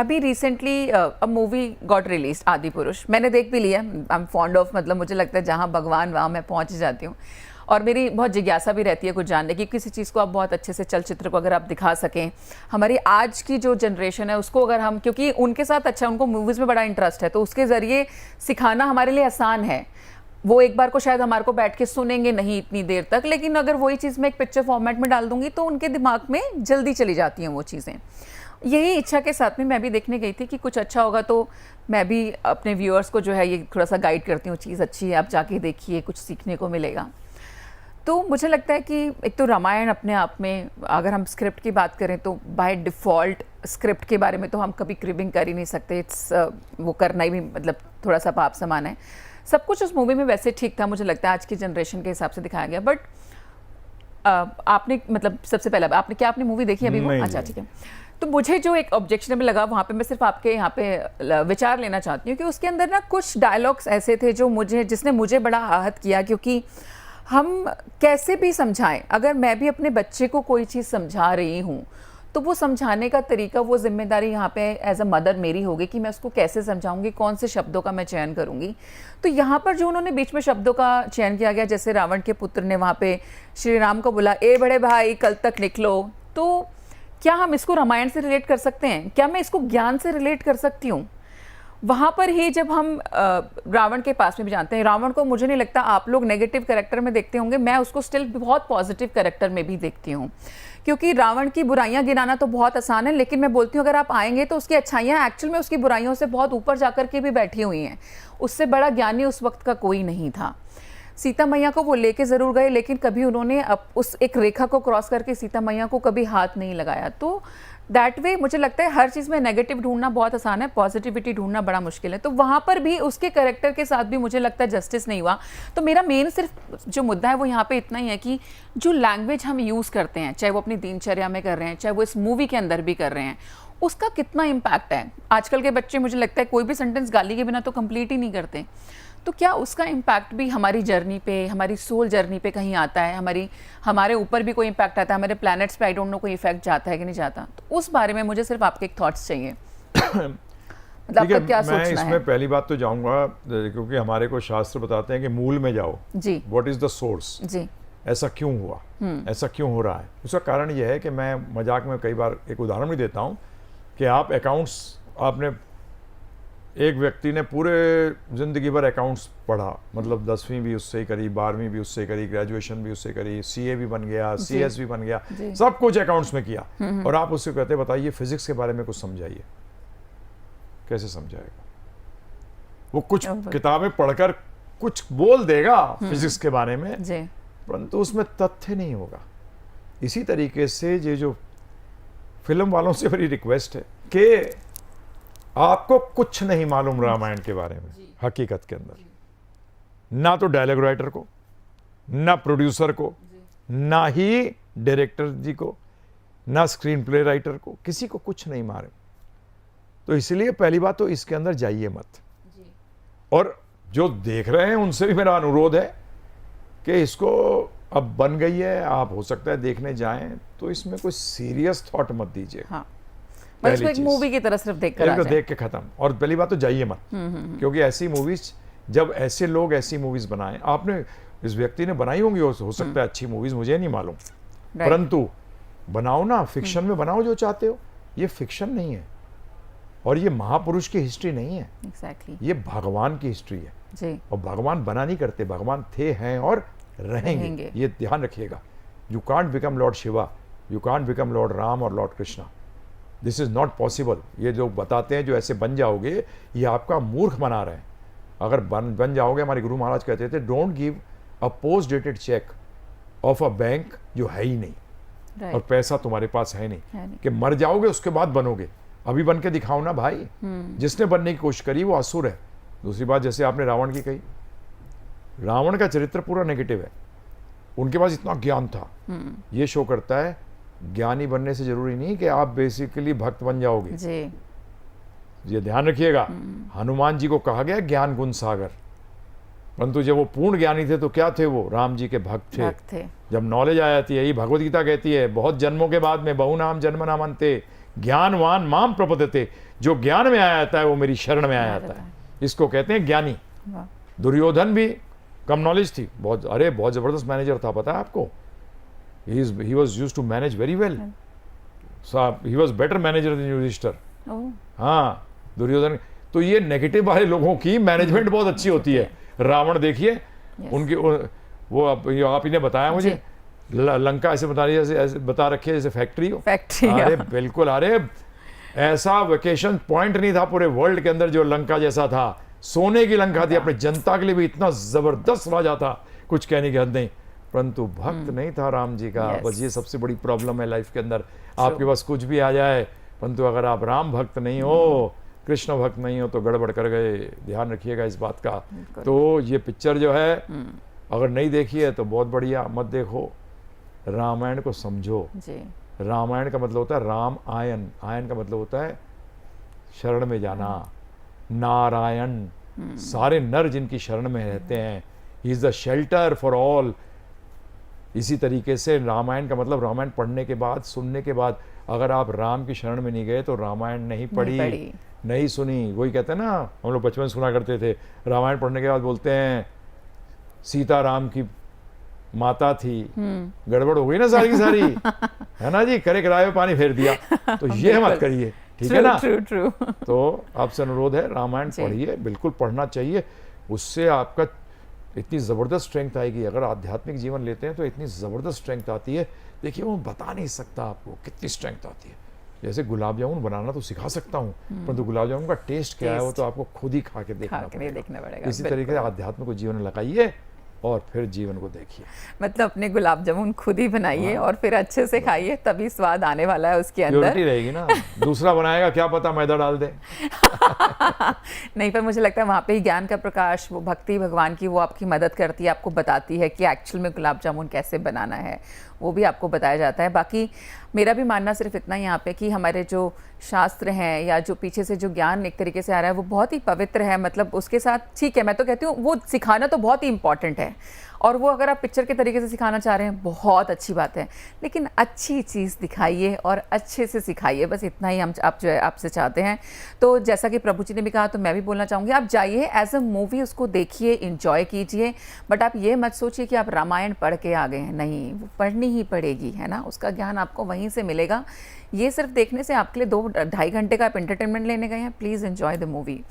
अभी recently a movie got release आदि पुरुष, मैंने देख भी लिया। आई एम फॉन्ड ऑफ, मतलब मुझे लगता है जहाँ भगवान वहाँ मैं पहुँच जाती हूँ। और मेरी बहुत जिज्ञासा भी रहती है कुछ जानने की, किसी चीज़ को आप बहुत अच्छे से चलचित्र को अगर आप दिखा सकें, हमारी आज की जो जनरेशन है उसको अगर हम, क्योंकि उनके साथ अच्छा उनको मूवीज़ में बड़ा इंटरेस्ट है, तो उसके ज़रिए सिखाना हमारे लिए आसान है। वो एक बार को शायद हमारे को बैठ के सुनेंगे नहीं इतनी देर तक, लेकिन अगर वही चीज़ मैं एक पिक्चर फॉर्मेट में डाल दूंगी तो उनके दिमाग में जल्दी चली जाती हैं वो चीज़ें। यही इच्छा के साथ में मैं भी देखने गई थी कि कुछ अच्छा होगा, तो मैं भी अपने व्यूअर्स को जो है ये थोड़ा सा गाइड करती हूँ, चीज़ अच्छी है आप जाके देखिए, कुछ सीखने को मिलेगा। तो मुझे लगता है कि एक तो रामायण अपने आप में, अगर हम स्क्रिप्ट की बात करें तो बाय डिफ़ॉल्ट स्क्रिप्ट के बारे में तो हम कभी क्रिबिंग कर ही नहीं सकते। वो करना ही भी मतलब थोड़ा सा पाप समान है। सब कुछ उस मूवी में वैसे ठीक था, मुझे लगता है आज की जनरेशन के हिसाब से दिखाया गया। बट आपने मतलब सबसे पहला आपने क्या आपने मूवी देखी अभी वो? अच्छा ठीक है। तो मुझे जो एक ऑब्जेक्शनेबल लगा वहाँ पे, मैं सिर्फ आपके यहाँ पे विचार लेना चाहती हूँ कि उसके अंदर ना कुछ डायलॉग्स ऐसे थे जो जिसने मुझे बड़ा आहत किया। क्योंकि हम कैसे भी समझाएं, अगर मैं भी अपने बच्चे को कोई चीज़ समझा रही हूँ तो वो समझाने का तरीका, वो जिम्मेदारी यहाँ पे एज अ मदर मेरी होगी कि मैं उसको कैसे समझाऊंगी, कौन से शब्दों का मैं चयन करूंगी। तो यहाँ पर जो उन्होंने बीच में शब्दों का चयन किया गया, जैसे रावण के पुत्र ने वहाँ पे श्री राम को बोला, ए बड़े भाई कल तक निकलो, तो क्या हम इसको रामायण से रिलेट कर सकते हैं? क्या मैं इसको ज्ञान से रिलेट कर सकती हूँ? वहाँ पर ही जब हम रावण के पास में भी जानते हैं, रावण को मुझे नहीं लगता आप लोग नेगेटिव कैरेक्टर में देखते होंगे, मैं उसको स्टिल बहुत पॉजिटिव कैरेक्टर में भी देखती हूँ। क्योंकि रावण की बुराइयां गिनाना तो बहुत आसान है, लेकिन मैं बोलती हूँ अगर आप आएंगे तो उसकी अच्छाइयाँ एक्चुअल में उसकी बुराइयों से बहुत ऊपर जाकर के भी बैठी हुई हैं। उससे बड़ा ज्ञानी उस वक्त का कोई नहीं था। सीता मैया को वो लेके ज़रूर गए, लेकिन कभी उन्होंने उस एक रेखा को क्रॉस करके सीता मैया को कभी हाथ नहीं लगाया। तो दैट वे मुझे लगता है हर चीज़ में नेगेटिव ढूंढना बहुत आसान है, पॉजिटिविटी ढूंढना बड़ा मुश्किल है। तो वहाँ पर भी उसके कैरेक्टर के साथ भी मुझे लगता है जस्टिस नहीं हुआ। तो मेरा मेन सिर्फ जो मुद्दा है वो यहाँ पे इतना ही है कि जो लैंग्वेज हम यूज़ करते हैं, चाहे वो अपनी दिनचर्या में कर रहे हैं, चाहे वो इस मूवी के अंदर भी कर रहे हैं, उसका कितना इम्पैक्ट है। आजकल के बच्चे मुझे लगता है कोई भी सेंटेंस गाली के बिना तो कंप्लीट ही नहीं करते। तो क्या उसका इम्पैक्ट भी हमारी जर्नी पे, हमारी सोल जर्नी पे कहीं आता है, हमारे ऊपर भी कोई इम्पैक्ट आता है, हमारे प्लैनेट्स पे आई डोंट नो कोई इफेक्ट जाता है कि नहीं जाता? तो उस बारे में मुझे सिर्फ आपके एक थॉट्स चाहिए। मतलब आपका क्या सोचना है? मैं इसमें पहली बात तो जाऊंगा, क्योंकि हमारे को शास्त्र बताते हैं कि मूल में जाओ जी, व्हाट इज द सोर्स जी, ऐसा क्यों हुआ, ऐसा क्यों हो रहा है। उसका कारण यह है कि मैं मजाक में कई बार एक उदाहरण भी देता हूँ कि आप अकाउंट्स, आपने एक व्यक्ति ने पूरे ज़िंदगी भर अकाउंट्स पढ़ा, मतलब 10वीं भी उससे ही करी, 12वीं भी उससे करी, ग्रेजुएशन भी उससे करी, सीए भी बन गया, सीएस भी बन गया, सब कुछ अकाउंट्स में किया, और आप उससे कहते बताइए फिजिक्स के बारे में कुछ समझाइए, कैसे समझाएगा? वो कुछ किताबें पढ़कर कुछ बोल देगा फिजिक्स के बारे में, परंतु उसमें तथ्य नहीं होगा। इसी तरीके से ये जो फिल्म वालों से मेरी रिक्वेस्ट है कि आपको कुछ नहीं मालूम रामायण के बारे में हकीकत के अंदर, ना तो डायलॉग राइटर को, ना प्रोड्यूसर को, ना ही डायरेक्टर जी को, ना स्क्रीन प्ले राइटर को, किसी को कुछ नहीं मालूम। तो इसलिए पहली बात तो इसके अंदर जाइए मत। और जो देख रहे हैं उनसे भी मेरा अनुरोध है कि इसको अब बन गई है, आप हो सकता है देखने जाएं तो इसमें कोई सीरियस थॉट मत दीजिए। हाँ। बस एक मूवी की तरह सिर्फ देख के खत्म। और पहली बात तो जाइए मत, क्योंकि ऐसी मूवीज, जब ऐसे लोग ऐसी मूवीज बनाएं, आपने इस व्यक्ति ने बनाई होंगी, हो सकता है अच्छी मूवीज, मुझे नहीं मालूम, परंतु बनाओ ना, फिक्शन में बनाओ जो चाहते हो। ये फिक्शन नहीं है और ये महापुरुष की हिस्ट्री नहीं है, ये भगवान की हिस्ट्री है जी। और भगवान बना नहीं करते, भगवान थे, हैं और रहेंगे। ये ध्यान रखिएगा। You can't become lord Shiva, you can't become lord Ram और lord Krishna, this is not possible. ये जो बताते हैं जो ऐसे बन जाओगे, ये आपका मूर्ख बना रहे हैं। अगर बन जाओगे, हमारे गुरु महाराज कहते थे, don't give a post dated cheque of a bank जो है ही नहीं, और पैसा तुम्हारे पास है नहीं, कि मर जाओगे उसके बाद बनोगे। अभी बन के दिखाओ ना भाई। जिसने बनने की कोशिश करी वो असुर है। दूसरी बात, जैसे आपने रावण की कही, रावण का चरित्र पूरा नेगेटिव है। उनके पास इतना ज्ञान था, ये शो करता है ज्ञानी बनने से जरूरी नहीं कि आप बेसिकली भक्त बन जाओगे जी। ये ध्यान रखिएगा। हनुमान जी को कहा गया ज्ञान गुण सागर, परंतु जब वो पूर्ण ज्ञानी थे तो क्या थे? वो राम जी के भक्त थे। जब नॉलेज आ जाती है, यही भगवत गीता कहती है, बहुत जन्मों के बाद में बहु नाम जन्म नाम अंते, ज्ञानवान माम प्रपद्यते, जो ज्ञान में आया जाता है वो मेरी शरण में आया जाता है, इसको कहते हैं ज्ञानी। दुर्योधन भी कम नॉलेज थी, बहुत जबरदस्त मैनेजर था, पता है आपको। He was used to manage very well, he was better manager than Yudhishthir. हाँ, दुर्योधन। तो ये नेगेटिव वाले लोगों की मैनेजमेंट बहुत अच्छी होती है। रावण देखिए, उनकी वो आप ही ने बताया मुझे, लंका ऐसे बता रही है, ऐसे बता रखी है जैसे फैक्ट्री हो। अरे बिल्कुल, अरे ऐसा वेकेशन पॉइंट नहीं था पूरे वर्ल्ड के अंदर जो लंका जैसा था। सोने की लंका थी, अपनी जनता के लिए भी इतना जबरदस्त राजा था, कुछ कहने की हद नहीं। परंतु भक्त नहीं था राम जी का। बस ये सबसे बड़ी प्रॉब्लम है लाइफ के अंदर। आपके पास कुछ भी आ जाए, परंतु अगर आप राम भक्त नहीं हो, कृष्ण भक्त नहीं हो, तो गड़बड़ कर गए। ध्यान रखिएगा इस बात का। तो ये पिक्चर जो है, अगर नहीं देखी है तो बहुत बढ़िया, मत देखो, रामायण को समझो जी। रामायण का मतलब होता है राम आयन, आयन का मतलब होता है शरण में जाना। नारायण, सारे नर जिनकी शरण में रहते हैं, he is the shelter for all. इसी तरीके से रामायण का मतलब, रामायण पढ़ने के बाद, सुनने के बाद, अगर आप राम की शरण में नहीं गए तो रामायण नहीं पढ़ी, नहीं सुनी। वही कहते हैं ना, हम लोग बचपन सुना करते थे, रामायण पढ़ने के बाद बोलते हैं सीता राम की माता थी, गड़बड़ हो गई ना सारी की सारी, है ना जी, करे कराए में पानी फेर दिया। तो ये मत करिए, ठीक है ना। ट्रू। तो आपसे अनुरोध है, रामायण पढ़िए, बिल्कुल पढ़ना चाहिए। उससे आपका इतनी ज़बरदस्त स्ट्रेंथ आएगी। अगर आध्यात्मिक जीवन लेते हैं तो इतनी ज़बरदस्त स्ट्रेंथ आती है, देखिए वो बता नहीं सकता आपको कितनी स्ट्रेंथ आती है। जैसे गुलाब जामुन बनाना तो सिखा सकता हूँ, परंतु गुलाब जामुन का टेस्ट क्या है वो तो आपको खुद ही खा के देखना पड़ेगा। इसी तरीके से आध्यात्म को जीवन में लगाइए और फिर जीवन को देखिए। मतलब अपने गुलाब जामुन खुद ही बनाइए और फिर अच्छे से खाइए, तभी स्वाद आने वाला है उसके अंदर। प्योरिटी रहेगी ना, दूसरा बनाएगा क्या पता मैदा डाल दे। नहीं, पर मुझे लगता है वहाँ पे ही ज्ञान का प्रकाश, वो भक्ति भगवान की, वो आपकी मदद करती है, आपको बताती है कि एक्चुअल में गुलाब जामुन कैसे बनाना है, वो भी आपको बताया जाता है। बाकी मेरा भी मानना सिर्फ इतना ही यहाँ पे कि हमारे जो शास्त्र हैं या जो पीछे से जो ज्ञान एक तरीके से आ रहा है वो बहुत ही पवित्र है। मतलब उसके साथ ठीक है, मैं तो कहती हूँ वो सिखाना तो बहुत ही इंपॉर्टेंट है, और वो अगर आप पिक्चर के तरीके से सिखाना चाह रहे हैं बहुत अच्छी बात है, लेकिन अच्छी चीज़ दिखाइए और अच्छे से सिखाइए, बस इतना ही हम आप जो है आपसे चाहते हैं। तो जैसा कि प्रभु जी ने भी कहा, तो मैं भी बोलना चाहूँगी, आप जाइए एज अ मूवी, उसको देखिए, इंजॉय कीजिए, बट आप ये मत सोचिए कि आप रामायण पढ़ के आ गए हैं। नहीं, वो पढ़नी ही पड़ेगी, है ना, उसका ज्ञान आपको वहीं से मिलेगा। ये सिर्फ देखने से आपके लिए 2-2.5 घंटे का आप एंटरटेनमेंट लेने गए हैं। Please enjoy the movie.